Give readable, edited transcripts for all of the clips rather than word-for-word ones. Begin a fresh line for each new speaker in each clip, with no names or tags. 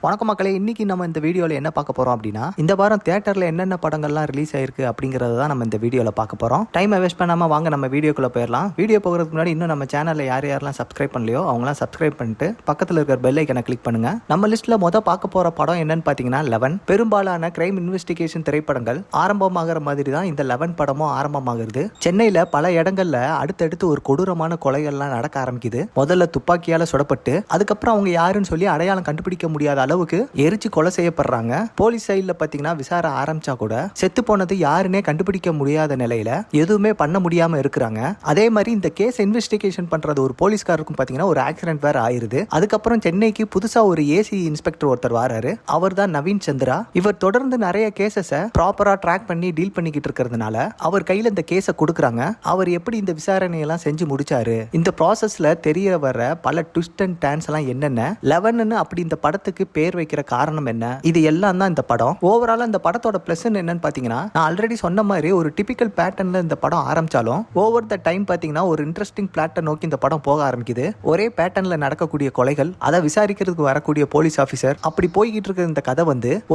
வணக்கம் மக்களே, இன்னைக்கு நம்ம இந்த வீடியோவில் என்ன பார்க்க போறோம் அப்படின்னா, இந்த வாரம் தியேட்டர்ல என்னென்ன படங்கள்லாம் ரிலீஸ் ஆயிருக்கு அப்படிங்கறத தான் நம்ம இந்த வீடியோவில் பார்க்க போறோம். டைமை வேஸ்ட் பண்ணாம வாங்க நம்ம வீடியோக்குள்ள போயிடலாம். வீடியோ போகிறதுக்கு முன்னாடி இன்னும் நம்ம சேனல்ல யாரெல்லாம் சப்ஸ்கிரைப் பண்ணலையோ அவங்களாம் சப்ஸ்கிரைப் பண்ணிட்டு பக்கத்தில் இருக்கிற பெல் ஐக்கனை கிளிக் பண்ணுங்க. நம்ம லிஸ்ட்ல பார்க்க போற படம் என்னன்னு பார்த்தீங்கன்னா 11. பெரும்பாலான கிரைம் இன்வெஸ்டிகேஷன் திரைப்படங்கள் ஆரம்பமாகிற மாதிரி தான் இந்த 11 படமும் ஆரம்பமாகிறது. சென்னையில பல இடங்கள்ல அடுத்தடுத்து ஒரு கொடூரமான கொலைகள்லாம் நடக்க ஆரம்பிக்குது. முதல்ல துப்பாக்கியால சுடப்பட்டு அதுக்கப்புறம் அவங்க யாருன்னு சொல்லி அடையாளம் கண்டுபிடிக்க முடியாத அளவுக்கு எரிச்சு கொலை செய்யப்படுறாங்க. போலீஸ் சைட்ல பாத்தீங்கன்னா விசாரணை ஆரம்பிச்சா கூட செத்து போனது யாருன்னே கண்டுபிடிக்க முடியாத நிலையில எதுவுமே பண்ண முடியாம இருக்கிறாங்க. அதே மாதிரி இந்த கேஸ் இன்வெஸ்டிகேஷன் பண்றது ஒரு போலீஸ்காரருக்கும் பாத்தீங்கன்னா ஒரு ஆக்சிடென்ட் வேற ஆயிருது. அதுக்கப்புறம் சென்னைக்கு புதுசா ஒரு ஏசி இன்ஸ்பெக்டர் ஒருத்தர் வராரு. அவர் தான் நவீன் சந்திரா. இவர் தொடர்ந்து நிறைய கேசஸ ப்ராப்பரா ட்ராக் பண்ணி டீல் பண்ணிக்கிட்டு இருக்கிறதுனால அவர் கையில இந்த கேஸை கொடுக்குறாங்க. அவர் எப்படி இந்த விசாரணையெல்லாம் செஞ்சு முடிச்சாரு, இந்த ப்ராசஸ்ல தெரிய வர பல ட்விஸ்ட் அண்ட் டர்ன்ஸ் எல்லாம் என்னென்ன, 11 அப்படி இந்த படத்துக்கு பேர் வைக்கிற காரணம் என்ன, இது எல்லாம் தான் இந்த படம். ஓவராலா இந்த படத்தோட பிளஸ் என்னன்னு பாத்தீங்கன்னா, நான் ஆல்ரெடி சொன்ன மாதிரி ஒரு டிபிக்கல் பேட்டர்ன்ல இந்த படம் ஆரம்பிச்சாலும் ஓவர் த டைம் பாத்தீங்கன்னா ஒரு இன்ட்ரெஸ்டிங் பிளாட்டை நோக்கி இந்த படம் போக ஆரம்பிக்குது. ஒரே பேட்டர்ன்ல நடக்கக்கூடிய கொலைகள், அதை விசாரிக்கிறதுக்கு வரக்கூடிய போலீஸ் ஆபீசர், அப்படி போய்கிட்டு இருக்கிற இந்த கதை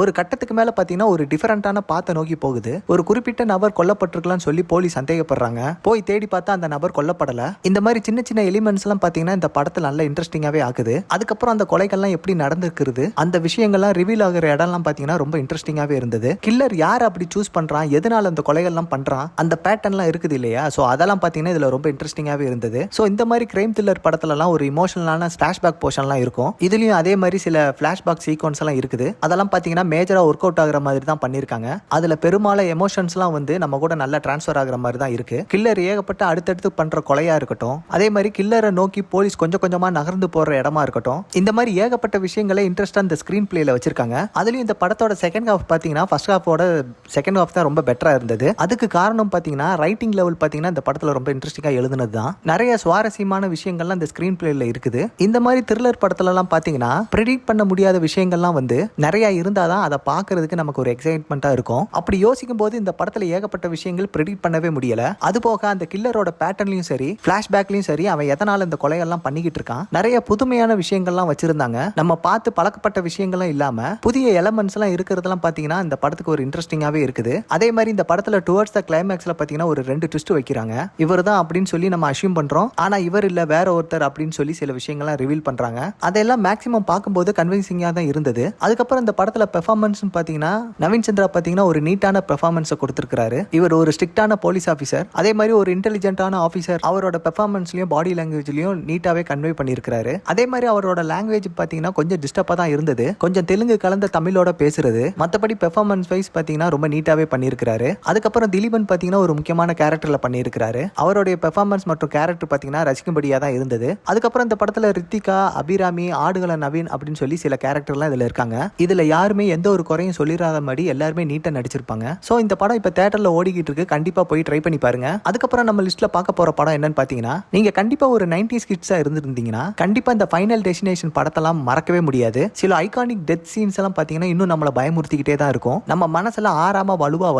ஒரு கட்டத்துக்கு மேல பாத்தீங்கன்னா ஒரு டிஃபரெண்டான பாத்தை நோக்கி போகுது. ஒரு குறிப்பிட்ட நபர் கொல்லப்பட்டிருக்கலாம்னு சொல்லி போலீஸ் சந்தேகப்படுறாங்க. போய் தேடி பார்த்தா அந்த நபர் கொல்லப்படல. இந்த மாதிரி சின்ன சின்ன எலிமெண்ட்ஸ் எல்லாம் பாத்தீங்கன்னா இந்த படத்துல நல்ல இன்ட்ரெஸ்டிங்காவே ஆகுது. அதுக்கப்புறம் அந்த கொலைகள்லாம் எப்படி நடந்திருக்கிறது, அந்த விஷயங்கள்லாம் ரிவீல் ஆகிற இடம்லாம் பாத்தீங்கன்னா ரொம்ப இன்ட்ரெஸ்டிங்காவே இருந்தது. கில்லர் யார் அப்படி சூஸ் பண்றான், எதனால அந்த கொலைகள்லாம் பண்றான், அந்த பேட்டர்ன்லாம் இருக்குது இல்லையா, சோ அதெல்லாம் பாத்தீங்கன்னா இதுல ரொம்ப இன்ட்ரெஸ்டிங்காவே இருந்தது. சோ இந்த மாதிரி கிரைம் த்ரில்லர் படத்துலலாம் ஒரு இமோஷனலான ஃபிளாஷ்பேக் போர்ஷன்லாம் இருக்கும். இதுலயும் அதே மாதிரி சில ஃபிளாஷ்பேக் சீக்வன்ஸ் எல்லாம் இருக்குது. அதெல்லாம் பாத்தீங்கன்னா மேஜரா ஒர்க் அவுட் ஆகிற மாதிரி தான் பண்ணிருக்காங்க. அதுல பெரும்பாலும் எமோஷன்ஸ்லாம் நம்ம கூட நல்லா டிரான்ஸ்ஃபர் ஆகிற மாதிரி தான் இருக்கு. கில்லர் ஏகப்பட்ட அடுத்தடுத்து பண்ற கொலையா இருக்கட்டும், அதே மாதிரி கில்லரை நோக்கி போலீஸ் கொஞ்சம் கொஞ்சமா நகர்ந்து போற இடமா இருக்கட்டும், இந்த மாதிரி ஏகப்பட்ட விஷயங்களை இன்ட்ரெஸ்டா இந்த ஸ்கிரீன் பிளேல வச்சிருக்காங்க. அதுலயும் இந்த படத்தோட செகண்ட் ஹாஃப் பாத்தீங்கன்னா ஃபர்ஸ்ட் ஹாஃபோட செகண்ட் ஹாஃப் தான் ரொம்ப பெட்டரா இருந்தது. அதுக்கு காரணம் பாத்தீங்கன்னா ரைட்டிங் லெவல் பாத்தீங்கன்னா இந்த படத்துல ரொம்ப இன்ட்ரெஸ்டிங்கா எழுதுனது தான். நிறைய சுவாரஸ்யமான விஷயங்கள்லாம் இந்த ஸ்கிரீன் பிளேல இருக்குது. இந்த மாதிரி த்ரில்லர் படத்துல எல்லாம் பாத்தீங்கன்னா ப்ரெடிக்ட் பண்ண முடியாத விஷயங்கள்லாம் நிறைய இருந்தாதான் அதை பாக்குறதுக்கு நமக்கு ஒரு எக்ஸைட்மெண்டா இருக்கும். அப்படி யோசிக்கும் போது இந்த படத்துல ஏகப்பட்ட விஷயங்கள் ப்ரெடிக்ட் பண்ணவே முடியல. அது போக அந்த கில்லரோட பேட்டர்ன்லயும் சரி பிளாஷ்பேக்லயும் சரி அவன் எதனால இந்த கொலைகள்லாம் பண்ணிக்கிட்டு இருக்கான், நிறைய புதுமையான விஷயங்கள்லாம் வச்சிருந்தாங்க. நம்ம பார்த்து பழக்கப்பட்ட விஷயங்கள்லாம் இல்லாம புதிய எலமெண்ட்ஸ் எல்லாம் இருக்கிறதெல்லாம் பாத்தீங்கன்னா இந்த படத்துக்கு ஒரு இன்ட்ரெஸ்டிங்காவே இருக்குது. அதே மாதிரி இந்த படத்துல டுவர்ட்ஸ் த கிளைமேக்ஸ்ல பாத்தீங்கன்னா ஒரு 2 ட்விஸ்ட் வைக்கிறாங்க. இவர் தான் அப்படின்னு சொல்லி நம்ம அஷ்யூம் பண்றோம், ஆனா இவர் இல்ல வேற ஒருத்தர் அப்படின்னு சொல்லி சில விஷயங்கள்லாம் ரிவீல் பண்றாங்க. அதெல்லாம் மேக்ஸிமம் பார்க்கும்போது கன்வின்சிங்கா தான் இருந்தது. அதுக்கப்புறம் இந்த படத்துல பெர்ஃபார்மன்ஸ் பாத்தீங்கன்னா நவீன் சந்திரா பாத்தீங்கன்னா ஒரு நீட்டான பெர்ஃபார்மன்ஸ் கொடுத்திருக்காரு. இவர் ஒரு ஸ்ட்ரிக்டான போலீஸ் ஆபீசர், அதே மாதிரி ஒரு இன்டெலிஜென்ட்டான ஆபீசர். அவரோட பெர்ஃபார்மன்ஸ்லயும் பாடி லாங்குவேஜ்லயும் நீட்டாவே கன்வே பண்ணிருக்காரு. அதே மாதிரி அவரோட லாங்குவேஜ் பாத்தீங்கன்னா கொஞ்சம் டிஸ்டர்பா தான் இருந்தது. கொஞ்சம் தெலுங்கு கலந்த தமிழோட பேசுறது. மத்தபடி பெர்ஃபார்மன்ஸ் வைஸ் பாத்தீங்கன்னா ரொம்ப நீட்டாவே பண்ணிருக்காரு. அதுக்கப்புறம் திலீபன் பாத்தீங்கன்னா ஒரு முக்கியமான கேரக்டர்ல பண்ணிருக்காரு. அவருடைய பெர்ஃபார்மன்ஸ் மற்றும் கேரக்டர் பாத்தீங்கன்னா ரசிக்கும்படியா தான் இருந்தது. அதுக்கப்புறம் இந்த படத்துல ரித்திகா, அபிராமி, ஆடுகள நவீன் அப்படின்னு சொல்லி சில கேரக்டர்லாம் இதுல இருக்காங்க. இதுல யாருமே எந்த ஒரு குறையும் சொல்லிராத மாதிரி எல்லாருமே நீட்டா நடிச்சிருப்பாங்க. சோ இந்த படம் இப்ப தியேட்டர்ல ஓடிக்கிட்டு இருக்கு. கண்டிப்பா போய் ட்ரை பண்ணி பாருங்க. அதுக்கப்புறம் நம்ம லிஸ்ட்ல பார்க்க போற படம் என்னன்னு பாத்தீங்கன்னா, நீங்க கண்டிப்பா ஒரு 90s கிட்ஸா இருந்திருந்தீங்கன்னா கண்டிப்பா இந்த ஃபைனல் டெஸ்டினேஷன் படத்தெல்லாம் மறக்கவே முடியாது. சில ஐகானிக் டெத் சீன்ஸ் எல்லாம் பாத்தீங்கன்னா இன்னும் நம்மள பயமுறுத்திக்கிட்டே தான் இருக்கும். நம்ம மனசுல ஆறாம வலுவா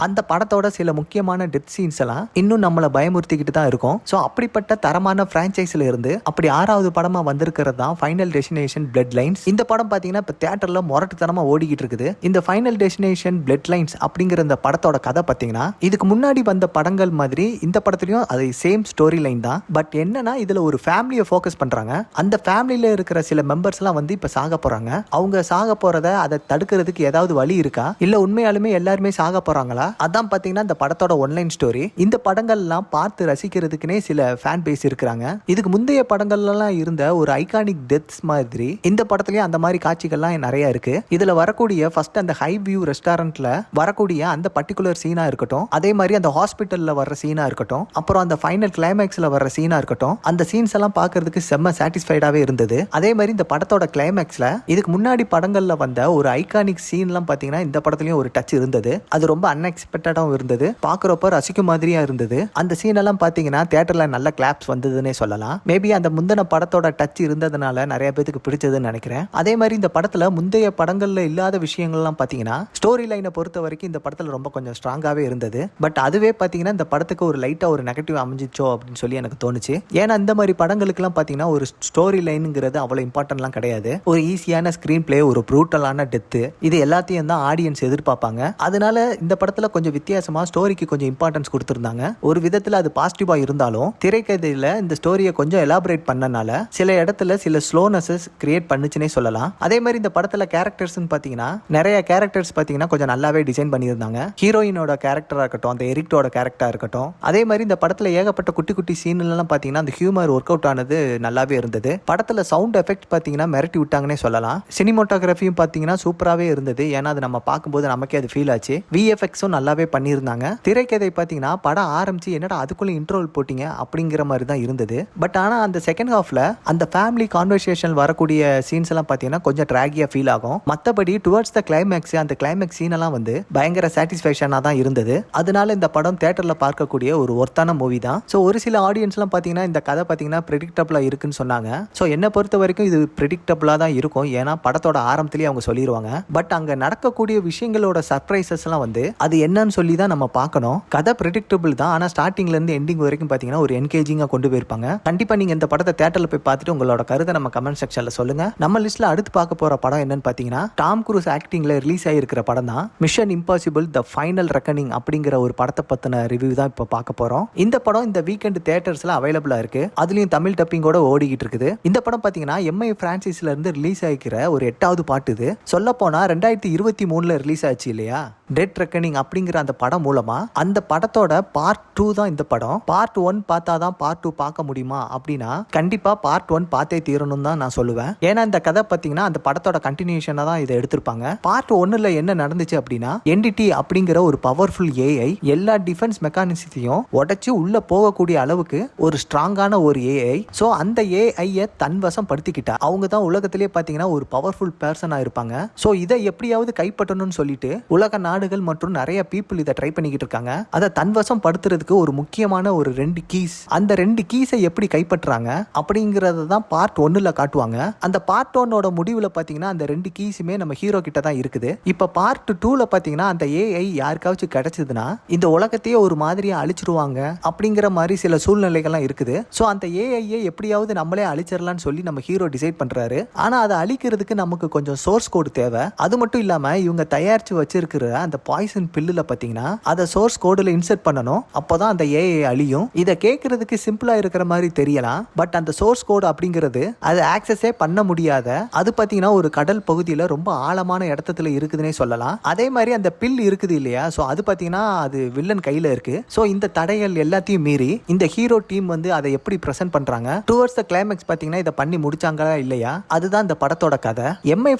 அந்த படத்தோட சில முக்கியமான டெத் சீன்ஸ் எல்லாம் இன்னும் நம்மள பயமுறுத்திக்கிட்டு தான் இருக்கும். சோ அப்படிப்பட்ட தரமான பிரான்ச்சைஸ்ல இருந்து அப்படி 6வது படமா வந்திருக்கிறது தான் ஃபைனல் டெஸ்டினேஷன் பிளட் லைன்ஸ். இந்த படம் பாத்தீங்கன்னா இப்ப தியேட்டர்ல மொரட்டுத்தனமா ஓடிக்கிட்டு இருக்குது. இந்த ஃபைனல் டெஸ்டினேஷன் பிளட் லைன்ஸ் அப்படிங்கிற இந்த படத்தோட கதை பாத்தீங்கன்னா இதுக்கு முன்னாடி வந்த படங்கள் மாதிரி இந்த படத்துலயும் அது சேம் ஸ்டோரி லைன் தான். பட் என்னன்னா இதுல ஒரு ஃபேமிலியை ஃபோக்கஸ் பண்றாங்க. அந்த ஃபேமிலியில இருக்கிற சில மெம்பர்ஸ் எல்லாம் இப்ப சாக போறாங்க. அவங்க சாக போறத அதை தடுக்கிறதுக்கு ஏதாவது வழி இருக்கா, இல்ல உண்மையாலுமே எல்லாருமே சாக போறாங்களா, அதான் பாத்தீங்கன்னா இந்த படத்தோட ஒன்லைன் ஸ்டோரி. இந்த படங்கள் எல்லாம் பார்த்து ரசிக்கிறதுக்குனே சில ஃபேன் பேஸ் இருக்காங்க. இதுக்கு முந்தைய படங்கள்லாம் இருந்த ஒரு ஐகானிக் டெத்ஸ் மாதிரி இந்த படத்துலயும் அந்த மாதிரி காட்சிகள்லாம் நிறைய இருக்கு. இதுல வரக்கூடிய ஃபர்ஸ்ட் அந்த ஹை வியூ ரெஸ்டாரண்ட்ல வரக்கூடிய அந்த பர்டிகுலர் சீனா இருக்கட்டும், அதே மாதிரி அந்த ஹாஸ்பிட்டல்ல வர்ற சீனா இருக்கட்டும், அப்புறம் அந்த ஃபைனல் கிளைமேக்ஸ்ல வர்ற சீனா இருக்கட்டும், அந்த சீன்ஸ் எல்லாம் பார்க்கிறதுக்கு செம்ம சாட்டிஸ்ஃபைடாவே இருந்தது. அதே மாதிரி இந்த படத்தோட கிளைமேக்ஸ்ல இதுக்கு முன்னாடி படங்கள்ல வந்த ஒரு ஐகானிக் சீன்லாம் பாத்தீங்கன்னா இந்த படத்துலயும் ஒரு டச் இருந்தது. அது ரொம்ப அன்எக்ஸ்பெக்டடாவும் இருந்தது, பாக்குறப்ப ரசிக்கும் மாதிரியா இருந்தது. அந்த சீன் எல்லாம் பாத்தீங்கன்னா தியேட்டர்ல நல்ல கிளாப்ஸ் வந்ததுன்னே சொல்லலாம். மேபி அந்த முந்தின படத்தோட டச் இருந்ததுனால நிறைய பேருக்கு பிடிச்சதுன்னு நினைக்கிறேன். அதே மாதிரி இந்த படத்துல முந்தைய படங்கள்ல இல்லாத விஷயங்கள்லாம் பாத்தீங்கன்னா ஸ்டோரி லைனை பொறுத்த வரைக்கும் இந்த படத்துல ரொம்ப கொஞ்சம் ஸ்ட்ராங்காவே இருந்தது. பட் அதுவே பாத்தீங்கன்னா இந்த படத்துக்கு ஒரு லைட்டா ஒரு நெகட்டிவ் அமைஞ்சிச்சோ அப்படின்னு சொல்லி எனக்கு தோணுச்சு. ஏன்னா இந்த மாதிரி படங்களுக்கு எல்லாம் பாத்தீங்கன்னா ஒரு ஸ்டோரி லைனுங்கிறது அவ்வளவு இம்பார்ட்டன்ட்லாம் கிடையாது. ஒரு ஈஸியா ஈஸியான ஸ்கிரீன் பிளே, ஒரு ப்ரூட்டலான டெத்து, இது எல்லாத்தையும் தான் ஆடியன்ஸ் எதிர்பார்ப்பாங்க. அதனால இந்த படத்துல கொஞ்சம் வித்தியாசமா ஸ்டோரிக்கு கொஞ்சம் இம்பார்ட்டன்ஸ் கொடுத்திருந்தாங்க. ஒரு விதத்துல அது பாசிட்டிவா இருந்தாலும் திரைக்கதையில இந்த ஸ்டோரியை கொஞ்சம் எலாபரேட் பண்ணனால சில இடத்துல சில ஸ்லோனஸஸ் கிரியேட் பண்ணுச்சுனே சொல்லலாம். அதே மாதிரி இந்த படத்துல கேரக்டர்ஸ் பாத்தீங்கன்னா நிறைய கேரக்டர்ஸ் பாத்தீங்கன்னா கொஞ்சம் நல்லாவே டிசைன் பண்ணியிருந்தாங்க. ஹீரோயினோட கேரக்டரா இருக்கட்டும், அந்த எரிக்டோட கேரக்டரா இருக்கட்டும், அதே மாதிரி இந்த படத்துல ஏகப்பட்ட குட்டி குட்டி சீன் எல்லாம் பாத்தீங்கன்னா அந்த ஹியூமர் ஒர்க் அவுட் ஆனது நல்லாவே இருந்தது. படத்துல சவுண்ட் எஃபெக்ட் பாத்தீங்கன்னா மிரட்டி விட்டாங்கன்னே சொல்லலாம். சினிமோட்டோகிராஃபியும் பாத்தீங்கன்னா சூப்பராகவே இருந்தது. ஏன்னா அது நம்ம பார்க்கும்போது நமக்கே அது ஃபீல் ஆச்சு. விஎஃப்எக்ஸும் நல்லாவே பண்ணியிருந்தாங்க. திரைக்கதை பாத்தீங்கன்னா படம் ஆரம்பிச்சு என்னடா அதுக்குள்ள இன்ட்ரோல் போட்டீங்க அப்படிங்கிற மாதிரி தான் இருந்தது. பட் ஆனா அந்த செகண்ட் ஹாஃப்ல அந்த ஃபேமிலி கான்வர்சேஷன் வரக்கூடிய சீன்ஸ் எல்லாம் பாத்தீங்கன்னா கொஞ்சம் ட்ராகியா ஃபீல் ஆகும். மற்றபடி டுவர்ட்ஸ் த கிளைமேக்ஸ், அந்த கிளைமேக்ஸ் சீன் எல்லாம் பயங்கர சாட்டிஸ்ஃபேக்ஷனா தான் இருந்தது. அதனால இந்த படம் தியேட்டர்ல பார்க்கக்கூடிய ஒரு ஒர்த்தான மூவி தான். ஸோ ஒரு சில ஆடியன்ஸ் எல்லாம் பாத்தீங்கன்னா இந்த கதை பாத்தீங்கன்னா ப்ரெடிக்டபிளா இருக்குன்னு சொன்னாங்க. ஸோ என்னை பொறுத்த வரைக்கும் இது ப்ரெடிக்டபிளா தான் இருக்கும். ஏன்னா படத்தோட ஆரம்பத்திலேயே அவங்க சொல்லிடுவாங்க. பட் அங்க நடக்கக்கூடிய விஷயங்களோட சர்ப்ரைசஸ் எல்லாம் அது என்னன்னு சொல்லி தான் நம்ம பார்க்கணும். கதை ப்ரெடிக்டபிள் தான், ஆனா ஸ்டார்டிங்ல இருந்து எண்டிங் வரைக்கும் பாத்தீங்கன்னா ஒரு என்கேஜிங்கா கொண்டு போயிருப்பாங்க. கண்டிப்பா நீங்க இந்த படத்தை தியேட்டர்ல போய் பார்த்துட்டு உங்களோட கருத்தை நம்ம கமெண்ட் செக்ஷன்ல சொல்லுங்க. நம்ம லிஸ்ட்ல அடுத்து பார்க்க போற படம் என்னன்னு பாத்தீங்கன்னா டாம் குரூஸ் ஆக்டிங்ல ரிலீஸ் ஆகிருக்கிற படம் தான் mission impossible the final reckoning அப்படிங்கிற ஒரு படத்தை பத்தின ரிவ்யூ தான் இப்போ பார்க்க போறோம். இந்த படம் இந்த வீக்கெண்ட் தியேட்டர்ஸ்ல அவைலபிளா இருக்கு. அதுலயும் தமிழ் டப்பிங்கோட ஓடிக்கிட்டு இருக்குது. இந்த படம் பாத்தீங்கன்னா எம்ஐ பிரான்சிஸ்ல இருந்து ரிலீஸ் ஆகிக்கிற ஒரு 8வது பாட்டு. இது சொல்ல போனா 2023 ரிலீஸ் ஆச்சு இல்லையா, டெட் ரெக்கனிங் அப்படிங்கிற அந்த படம் மூலமா அந்த படத்தோட பார்ட் 2 தான் இந்த படம். பார்ட் 1 பார்த்தாதான் பார்ட் 2 பார்க்க முடியுமா அப்படின்னா கண்டிப்பா பார்ட் 1 பார்த்தே தீரணும் தான் நான் சொல்லுவேன். ஏன்னா இந்த கதை பாத்தீங்கன்னா அந்த படத்தோட கண்டினியூஷனா தான் இதை எடுத்திருப்பாங்க. பார்ட் 1ல என்ன நடந்துச்சு அப்படின்னா என்டிடி அப்படிங்கிற ஒரு பவர்ஃபுல் ஏஐ எல்லா டிஃபென்ஸ் மெக்கானிசத்தையும் உடைச்சு உள்ள போகக்கூடிய அளவுக்கு ஒரு ஸ்ட்ராங்கான ஒரு ஏஐ. ஸோ அந்த ஏஐயை தன்வசம் படுத்திக்கிட்டா அவங்க தான் உலகத்திலேயே பாத்தீங்கன்னா ஒரு பவர்ஃபுல் பர்சனா இருப்பாங்க. ஸோ இதை எப்படியாவது கைப்பற்றணும்னு சொல்லிட்டு உலக நாடுகள் மற்றும் நிறைய பீப்புள் இதை ட்ரை பண்ணிக்கிட்டு இருக்காங்க. அதை தன்வசம் படுத்துறதுக்கு ஒரு முக்கியமான ஒரு 2 கீஸ், அந்த 2 கீஸை எப்படி கைப்பற்றாங்க அப்படிங்கறத தான் பார்ட் 1ல காட்டுவாங்க. அந்த பார்ட் 1ஓட முடிவுல பாத்தீங்கன்னா அந்த 2 கீஸுமே நம்ம ஹீரோ கிட்ட தான் இருக்குது. இப்ப பார்ட் 2ல பாத்தீங்கன்னா அந்த ஏஐ யாருக்காச்சும் கிடைச்சதுன்னா இந்த உலகத்தையே ஒரு மாதிரியா அழிச்சிருவாங்க அப்படிங்கிற மாதிரி சில சூழ்நிலைகள்லாம் இருக்குது. ஸோ அந்த ஏஐயை எப்படியாவது நம்மளே அழிச்சிடலாம்னு சொல்லி நம்ம ஹீரோ டிசைட் பண்றாரு. ஆனா அதை அழிக்கிறதுக்கு நமக்கு கொஞ்சம் சோர்ஸ் கோடு தேவை. அது மட்டும் இல்லாம இவங்க தயாரிச்சு வச்சிருக்கிற அந்த பாய்சன் பில்லுல பாத்தீங்கன்னா அதை சோர்ஸ் கோடுல இன்சர்ட் பண்ணணும். அப்போதான் அந்த ஏஐ அழியும். இதை கேட்கறதுக்கு சிம்பிளா இருக்கிற மாதிரி தெரியலாம். பட் அந்த சோர்ஸ் கோடு அப்படிங்கிறது அதை ஆக்சஸே பண்ண முடியாத, அது பாத்தீங்கன்னா ஒரு கடல் பகுதியில ரொம்ப ஆழமான இடத்துல இருக்குதுன்னே சொல்லலாம். அதே மாதிரி அந்த பில் இருக்குது இல்லையா, ஸோ அது பாத்தீங்கன்னா அது வில்லன் கையில இருக்கு. ஸோ இந்த தடைகள் எல்லாத்தையும் மீறி இந்த ஹீரோ டீம் அதை எப்படி பிரசன்ட் பண்றாங்க, டுவர்ட்ஸ் த கிளைமேக்ஸ் பாத்தீங்கன்னா இதை பண்ணி முடிச்சாங்களா இல்லையா, அதுதான் இந்த படத்தோட கதை. எம்ஐ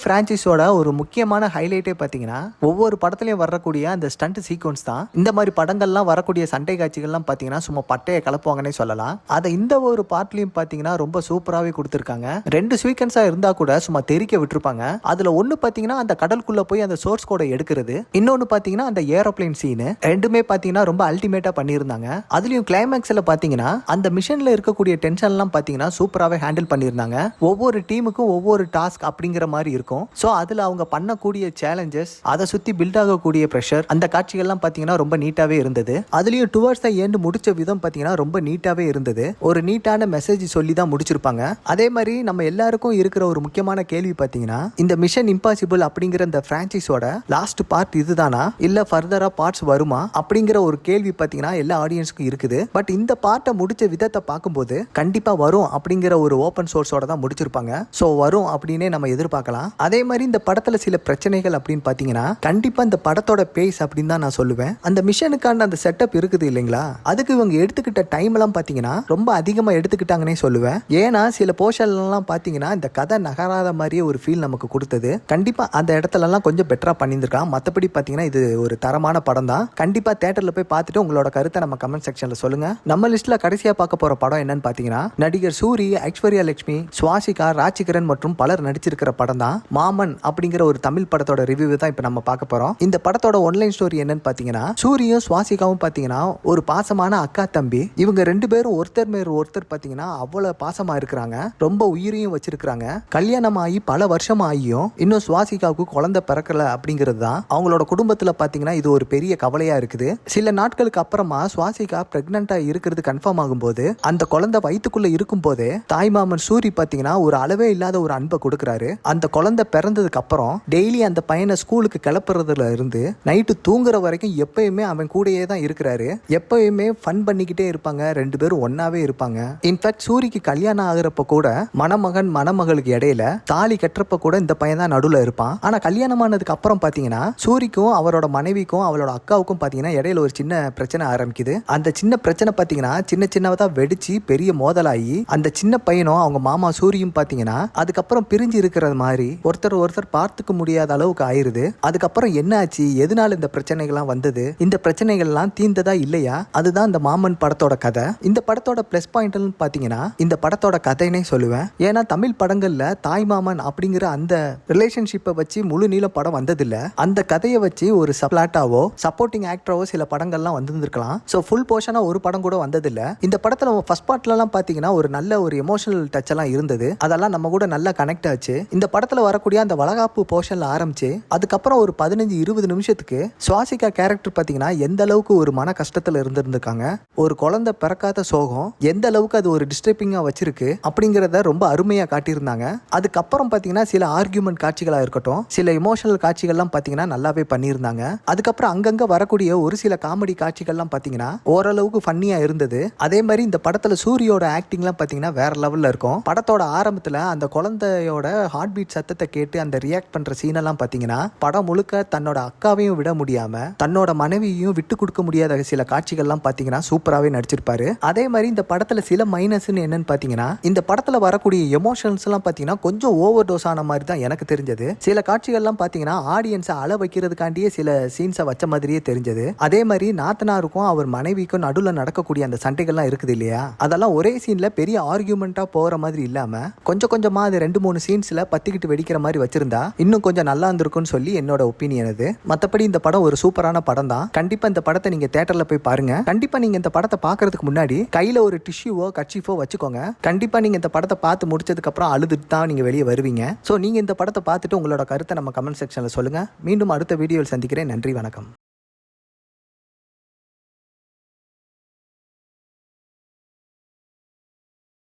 பிரான்சிஸோட ஒரு முக்கியமான ஹைலைட்டே பாத்தீங்கன்னா ஒவ்வொரு படத்துலயும் வரக்கூடிய அந்த ஸ்டண்ட் சீக்வன்ஸ் தான். இந்த மாதிரி படங்கள்லாம் வரக்கூடிய சண்டை காட்சிகள்லாம் பாத்தீங்கன்னா சும்மா பட்டையை கலப்புவாங்கன்னே சொல்லலாம். அதை இந்த ஒரு பார்ட்லயும் பாத்தீங்கன்னா ரொம்ப சூப்பராகவே கொடுத்திருக்காங்க. 2 சீக்வன்ஸா இருந்தா கூட சும்மா தெரிக்க விட்டுருப்பாங்க. அதுல ஒன்னு பாத்தீங்கன்னா அந்த கடலுக்குள்ள போய் அந்த சோர்ஸ் கோடை எடுக்கிறது, இன்னொன்னு பாத்தீங்கன்னா அந்த ஏரோப்ளேன் சீன். ரெண்டுமே பாத்தீங்கன்னா ரொம்ப அல்டிமேட்டா பண்ணியிருந்தாங்க. அதுலயும் கிளைமேக்ஸ்ல பாத்தீங்கன்னா அந்த மிஷன்ல இருக்கக்கூடிய டென்ஷன் எல்லாம் பாத்தீங்கன்னா சூப்பராகவே ஹேண்டில் பண்ணியிருந்தாங்க. ஒவ்வொரு டீமுக்கும் ஒவ்வொரு டாஸ்க் அப்படிங்கிற மாதிரி இருக்கும். ஸோ அதுல அவங்க பண்ணக்கூடிய சேலஞ்சஸ், அதை சுத்தி பில்ட் ஆகக்கூடிய ப்ரெஷர், அந்த காட்சிகள்லாம் பாத்தீங்கன்னா ரொம்ப நீட்டாவே இருந்தது. அதுலயும் டுவர்ட்ஸ் த எண்ட் முடிச்ச விதம் பாத்தீங்கன்னா ரொம்ப நீட்டாவே இருந்தது. ஒரு நீட்டான மெசேஜ் சொல்லி தான் முடிச்சிருப்பாங்க. அதே மாதிரி நம்ம எல்லாருக்கும் இருக்கிற ஒரு முக்கியமான கேள்வி பாத்தீங்கன்னா இந்த மிஷன் இம்பாசிபிள் அப்படிங்கிற இந்த பிரான்சைஸோட லாஸ்ட் பார்ட் இதுதானா இல்ல ஃபர்தரா பார்ட்ஸ் வருமா அப்படிங்கிற ஒரு கேள்வி பாத்தீங்கன்னா எல்லா ஆடியன்ஸ்க்கும் இருக்குது. பட் இந்த பார்ட்டை முடிச்ச விதத்தை பார்க்கும்போது கண்டிப்பா வரும் அப்படிங்கிற ஒரு ஓபன் சோர்ஸோட தான் முடிச்சிருப்பாங்க. ஸோ வரும் அப்படின்னே நம்ம எதிர்பார்க்கலாம். அதே மாதிரி இந்த படத்துல சில பிரச்சனைகள் அப்படின்னு பாத்தீங்கன்னா கண்டிப்பா இந்த படத்தோட பேஸ் அப்படின்னு தான் நான் சொல்லுவேன். அந்த மிஷனுக்கான அந்த செட்டப் இருக்குது இல்லைங்களா, அதுக்கு இவங்க எடுத்துக்கிட்ட டைம் எல்லாம் பாத்தீங்கன்னா ரொம்ப அதிகமா எடுத்துக்கிட்டாங்கன்னே சொல்லுவேன். ஏன்னா சில போர்ஷன் எல்லாம் பாத்தீங்கன்னா இந்த கதை நகராத மாதிரியே ஒரு ஃபீல் நமக்கு கொடுத்தது. கண்டிப்பா அந்த இடத்துல எல்லாம் கொஞ்சம் பெட்டரா பண்ணியிருக்கான். மற்றபடி பாத்தீங்கன்னா இது ஒரு தரமான படம் தான். கண்டிப்பா தியேட்டர்ல போய் பார்த்துட்டு உங்களோட கருத்தை நம்ம கமெண்ட் செக்ஷன்ல சொல்லுங்க. நம்ம லிஸ்ட்ல கடைசியா பார்க்க போற படம் என்னன்னு பாத்தீங்கன்னா நடிகர் சூரி, ஐஸ்வர்யா லட்சுமி, சுவாசிகா, ராஜ்கிரண் மற்றும் பலர் நடிச்சிருக்கிற படம் தான் மாமன் அப்படிங்கிற ஒரு தமிழ் படத்தோட ரிவ்யூ தான் இப்ப நம்ம பார்க்க போறோம். இந்த படத்தோட ஒன்லைன் ஸ்டோரி என்னன்னு பாத்தீங்கன்னா, சூரியும் சுவாசிகாவும் பாத்தீங்கன்னா ஒரு பாசமான அக்கா தம்பி. இவங்க ரெண்டு பேரும் ஒருத்தர் மேல் ஒருத்தர் பாத்தீங்கன்னா அவ்வளவு பாசமா இருக்கிறாங்க. ரொம்ப உயிரையும் வச்சிருக்காங்க. கல்யாணம் ஆகி பல வருஷம் ஆகியும் இன்னும் சுவாசிகாவுக்கு குழந்தை பிறக்கல அப்படிங்கிறது தான் அவங்களோட குடும்பத்துல பாத்தீங்கன்னா இது ஒரு பெரிய கவலையா இருக்குது. சில நாட்களுக்கு அப்புறமா சுவாசிகா பிரெக்னண்டா இருக்கிறது கன்ஃபார்ம் ஆகும்போது அந்த குழந்தை வயிற்றுக்குள்ள இருக்கும் போதே தாய்மாமன் சூரி பாத்தீங்கன்னா ஒரு அளவே இல்லாத ஒரு அன்பை கொடுக்கறாரு. அந்த குழந்தை பிறந்ததுக்கு அப்புறம் டெய்லி அந்த பையனை ஸ்கூலுக்கு கிளப்புறதுல இருந்து நைட்டு தூங்குற வரைக்கும் எப்பயுமே அவன் கூடயே தான் இருக்கிறாரு. எப்பயுமே ஃபன் பண்ணிக்கிட்டே இருப்பாங்க. ரெண்டு பேரும் ஒன்னாவே இருப்பாங்க. இன்ஃபேக்ட் சூரிக்கு கல்யாணம் ஆகுறப்ப கூட மணமகன் மணமகளுக்கு இடையில தாலி கட்டுறப்ப கூட இந்த பையன் தான் நடுவுல இருப்பான். ஆனா கல்யாணம் ஆனதுக்கு அப்புறம் பாத்தீங்கன்னா சூரிக்கும் அவரோட மனைவிக்கும் அவளோட அக்காவுக்கும் பாத்தீங்கன்னா இடையில ஒரு சின்ன பிரச்சனை ஆரம்பிக்குது. அந்த சின்ன பிரச்சனை பாத்தீங்கன்னா சின்ன சின்னதா வெடிச்சு பெரிய மோதலாகி அந்த சின்ன பையனும் அவங்க மாமா சூரியும் பாத்தீங்கன்னா அதுக்கப்புறம் பிரிஞ்சு இருக்கிறது மாதிரி ஒருத்தர் பார்த்துக்க முடியாத அளவுக்கு ஆயிருது. அதுக்கப்புறம் என்ன ஆச்சு, எதனால இந்த பிரச்சனைகள்லாம் வந்தது, இந்த பிரச்சனைகள்லாம் தீர்ந்ததா இல்லையா, அதுதான் இந்த மாமன் படத்தோட கதை. இந்த படத்தோட பிளஸ் பாயிண்ட்னு பாத்தீங்கன்னா இந்த படத்தோட கதைனே சொல்லுவேன். ஏன்னா தமிழ் படங்கள்ல தாய் மாமன் அப்படிங்கிற அந்த ரிலேஷன்ஷிப்பை வச்சு முழு நீள படம் வந்ததில்ல. அந்த கதையை வச்சு ஒரு சப்ளாட்டாவோ சப்போர்ட்டிங் ஆக்டராவோ சில படங்கள்லாம் வந்திருக்கலாம். ஸோ ஃபுல் போர்ஷனா ஒரு படம் கூட வந்ததில்ல. இந்த படத்துல ஃபர்ஸ்ட் பார்ட்லலாம் பாத்தீங்கன்னா ஒரு நல்ல ஒரு எமோஷனல் டச் எல்லாம் இருந்தது. அதெல்லாம் நம்ம கூட நல்லா கனெக்ட் ஆச்சு. இந்த படத்துல வரக்கூடிய அந்த வளகாப்பு போர்ஷன்ல ஆரம்பிச்சு அதுக்கப்புறம் ஒரு 15-20 நிமிஷத்துக்கு சுவாசிகா கேரக்டர் பாத்தீங்கன்னா எந்த அளவுக்கு ஒரு மன கஷ்டத்துல இருந்திருக்காங்க. ஒரு குழந்தை பிறக்காத சோகம் எந்த அளவுக்கு அது ஒரு டிஸ்டர்பிங்கா வச்சிருக்கு அப்படிங்கறத ரொம்ப அருமையா காட்டியிருந்தாங்க. அதுக்கப்புறம் பாத்தீங்கன்னா சில ஆர்கியூமெண்ட் காட்சிகளா இருக்கட்டும், சில எமோஷனல் காட்சிகள்லாம் பாத்தீங்கன்னா நல்லாவே பண்ணியிருந்தாங்க. அதுக்கப்புறம் அங்கங்க வரக்கூடிய ஒரு சில காமெடி காட்சிகள்லாம் பாத்தீங்கன்னா ஓரளவுக்கு ஃபன்னியா இருந்தது. அதே மாதிரி இந்த படத்துல சூரியோட ஆக்டிங்லாம் பாத்தீங்கன்னா வேற லெவல்ல இருக்கும். படத்தோட ஆரம்பத்துல அந்த குழந்தையோட ஹார்ட் பீட் சத்தத்தை கேட்டு அந்த ரியாக்ட் பண்ற சீனெல்லாம் பாத்தீங்கன்னா படம் முழுக்க தன்னோட அக்காவையும் விட முடியாம தன்னோட மனைவியையும் விட்டு கொடுக்க முடியாத சில காட்சிகள்லாம் பாத்தீங்கன்னா சூப்பராகவே நடிச்சிருப்பாரு. அதே மாதிரி இந்த படத்துல சில மைனஸ் என்னன்னு பாத்தீங்கன்னா இந்த படத்துல வரக்கூடிய எமோஷன்ஸ் எல்லாம் பாத்தீங்கன்னா கொஞ்சம் ஓவர் டோஸ் ஆன மாதிரி தான் எனக்கு தெரிஞ்சது. சில காட்சிகள்லாம் பாத்தீங்கன்னா ஆடியன்ஸை அள வைக்கிறதுக்காண்டியே சில சீன்ஸை வச்ச மாதிரியே தெரிஞ்சது. அதே மாதிரி நாத்தனாருக்கும் அவர் மனைவிக்கும் நடுவில் நடக்கக்கூடிய அந்த சண்டைகள்லாம் இருக்குது இல்லையா, அதெல்லாம் ஒரே சீன்ல பெரிய ஆர்கியூமெண்டா போற மாதிரி இல்லாம கொஞ்சம் கொஞ்சமா அது 2-3 சீன்ஸ்ல பத்திக்கிட்டு வெடிக்கிற மாதிரி வச்சிருந்தா இன்னும் கொஞ்சம் நல்லா இருந்திருக்கும்னு சொல்லி என்னோட ஒப்பீனியன் அது. மற்றபடி இந்த படம் ஒரு சூப்பரான படம் தான். கண்டிப்பா இந்த படத்தை நீங்க தியேட்டர்ல போய் பாருங்க. கண்டிப்பா நீங்க இந்த படத்தை பாக்குறதுக்கு முன்னாடி கையில ஒரு டிஷ்யூவோ கர்ச்சீஃபோ வச்சுக்கோங்க. கண்டிப்பா நீங்க இந்த படத்தை பார்த்து முடிச்சதுக்கு அப்புறம் அழுதுட்டு தான் நீங்க வெளியே வருவீங்க. சோ நீங்க இந்த படத்தை பார்த்துட்டு உங்களோட கருத்தை நம்ம கமெண்ட் செக்ஷன்ல சொல்லுங்க. மீண்டும் அடுத்த வீடியோவில் சந்திக்கிறேன். நன்றி, வணக்கம்.